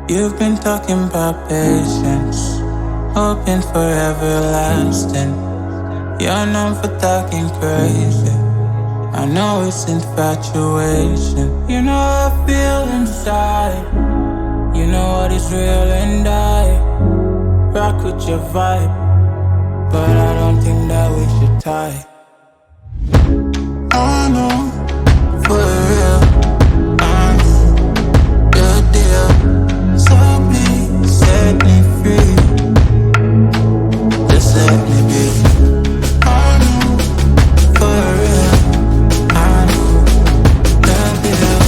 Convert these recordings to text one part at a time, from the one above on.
You've been talking about patience, hoping for everlasting. You're known for talking crazy. I know it's infatuation. You know how I feel inside. You know what is real and I rock with your vibe, but I don't think that we should tie. I know, for real, I'm the deal. So please set me free. Just let me be. I know, for real, I'm the deal.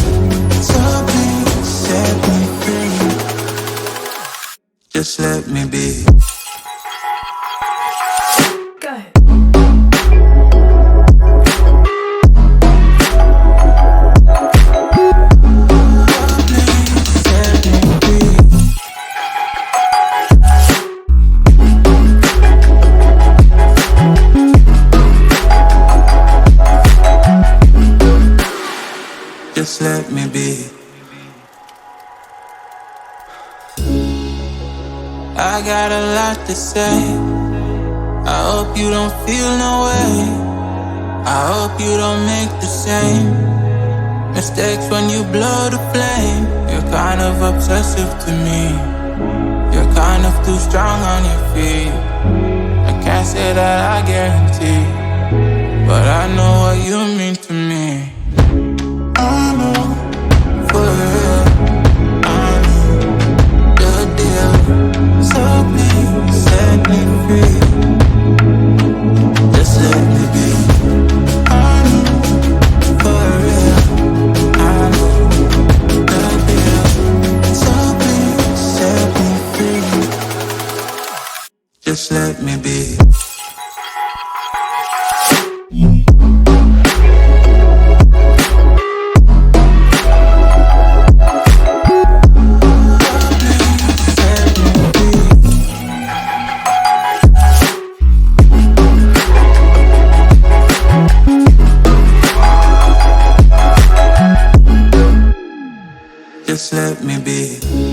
So please set me free. Just let me be. Just let me be. I got a lot to say. I hope you don't feel no way. I hope you don't make the same mistakes when you blow the flame. You're kind of obsessive to me. You're kind of too strong on your feet. I can't say that I guarantee, but I know what you mean to me. I know, for real, I'm the deal. So please set me free. Just let me be. I know, for real, I'm the deal. So please set me free. Just let me be. Just let me be.